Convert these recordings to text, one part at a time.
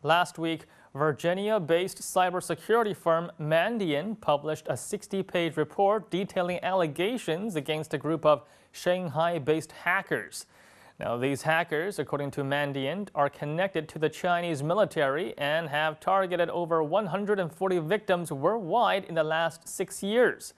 Last week, Virginia-based cybersecurity firm Mandiant published a 60-page report detailing allegations against a group of Shanghai-based hackers. Now, these hackers, according to Mandiant, are connected to the Chinese military and have targeted over 140 victims worldwide in the last 6 years.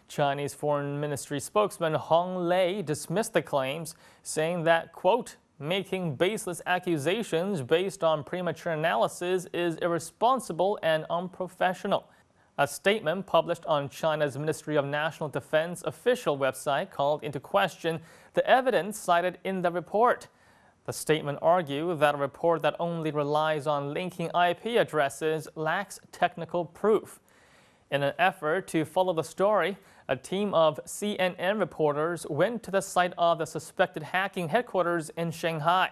Chinese Foreign Ministry spokesman Hong Lei dismissed the claims, saying that, quote, making baseless accusations based on premature analysis is irresponsible and unprofessional. A statement published on China's Ministry of National Defense official website called into question the evidence cited in the report. The statement argued that a report that only relies on linking IP addresses lacks technical proof. In an effort to follow the story, a team of CNN reporters went to the site of the suspected hacking headquarters in Shanghai.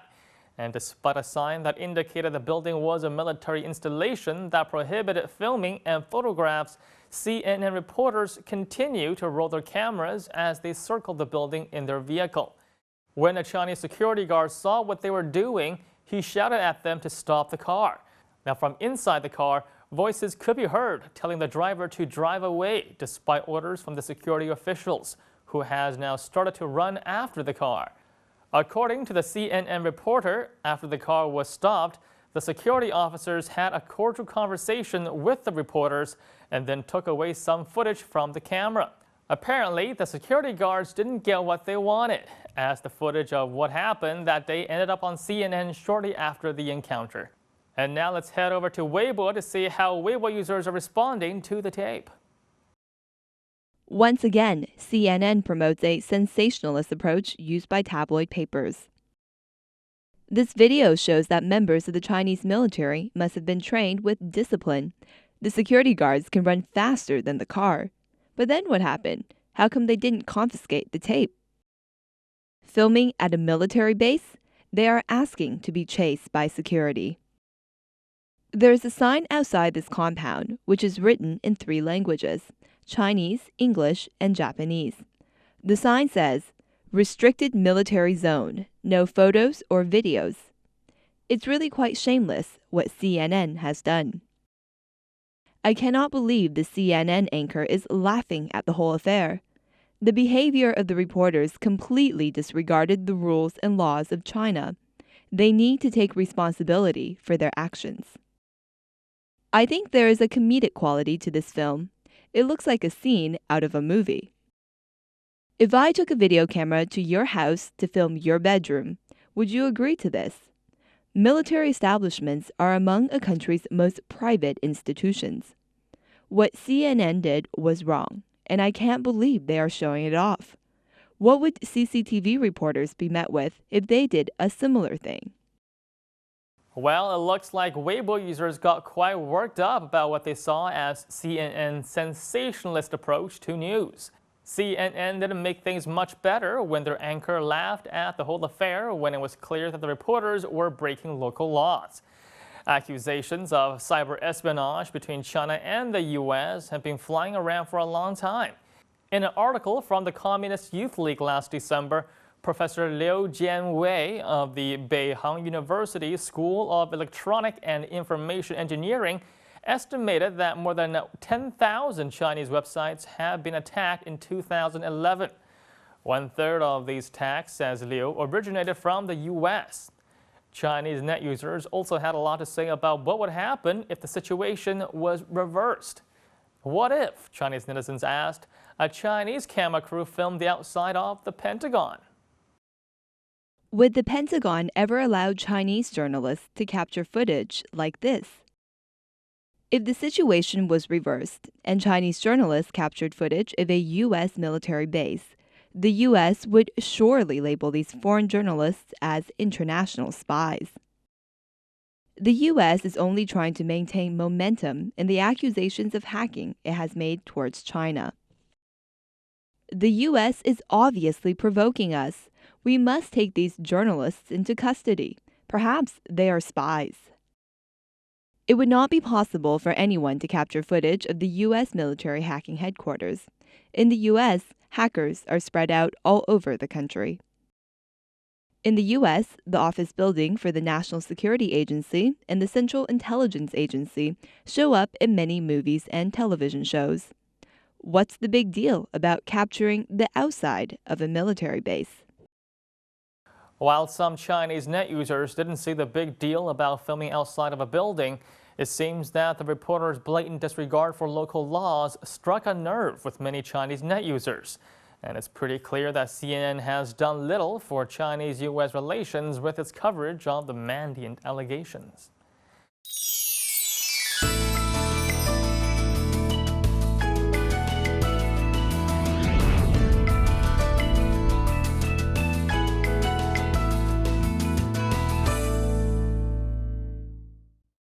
And despite a sign that indicated the building was a military installation that prohibited filming and photographs, CNN reporters continued to roll their cameras as they circled the building in their vehicle. When a Chinese security guard saw what they were doing, he shouted at them to stop the car. Now, from inside the car, voices could be heard telling the driver to drive away, despite orders from the security officials, who has now started to run after the car. According to the CNN reporter, after the car was stopped, the security officers had a cordial conversation with the reporters and then took away some footage from the camera. Apparently, the security guards didn't get what they wanted, as the footage of what happened that day ended up on CNN shortly after the encounter. And now let's head over to Weibo to see how Weibo users are responding to the tape. Once again, CNN promotes a sensationalist approach used by tabloid papers. This video shows that members of the Chinese military must have been trained with discipline. The security guards can run faster than the car. But then what happened? How come they didn't confiscate the tape? Filming at a military base? They are asking to be chased by security. There is a sign outside this compound, which is written in 3 languages: Chinese, English, and Japanese. The sign says, "Restricted Military Zone, no photos or videos." It's really quite shameless what CNN has done. I cannot believe the CNN anchor is laughing at the whole affair. The behavior of the reporters completely disregarded the rules and laws of China. They need to take responsibility for their actions. I think there is a comedic quality to this film. It looks like a scene out of a movie. If I took a video camera to your house to film your bedroom, would you agree to this? Military establishments are among a country's most private institutions. What CNN did was wrong, and I can't believe they are showing it off. What would CCTV reporters be met with if they did a similar thing? Well, it looks like Weibo users got quite worked up about what they saw as CNN's sensationalist approach to news. CNN didn't make things much better when their anchor laughed at the whole affair when it was clear that the reporters were breaking local laws. Accusations of cyber espionage between China and the U.S. have been flying around for a long time. In an article from the Communist Youth League last December, Professor Liu Jianwei of the Beihang University School of Electronic and Information Engineering estimated that more than 10,000 Chinese websites have been attacked in 2011. 1/3 of these attacks, says Liu, originated from the U.S. Chinese net users also had a lot to say about what would happen if the situation was reversed. What if, Chinese netizens asked, a Chinese camera crew filmed the outside of the Pentagon? Would the Pentagon ever allow Chinese journalists to capture footage like this? If the situation was reversed and Chinese journalists captured footage of a U.S. military base, the U.S. would surely label these foreign journalists as international spies. The U.S. is only trying to maintain momentum in the accusations of hacking it has made towards China. The U.S. is obviously provoking us. We must take these journalists into custody. Perhaps they are spies. It would not be possible for anyone to capture footage of the U.S. military hacking headquarters. In the U.S., hackers are spread out all over the country. In the U.S., the office building for the National Security Agency and the Central Intelligence Agency show up in many movies and television shows. What's the big deal about capturing the outside of a military base? While some Chinese net users didn't see the big deal about filming outside of a building, it seems that the reporter's blatant disregard for local laws struck a nerve with many Chinese net users. And it's pretty clear that CNN has done little for Chinese-U.S. relations with its coverage of the Mandiant allegations.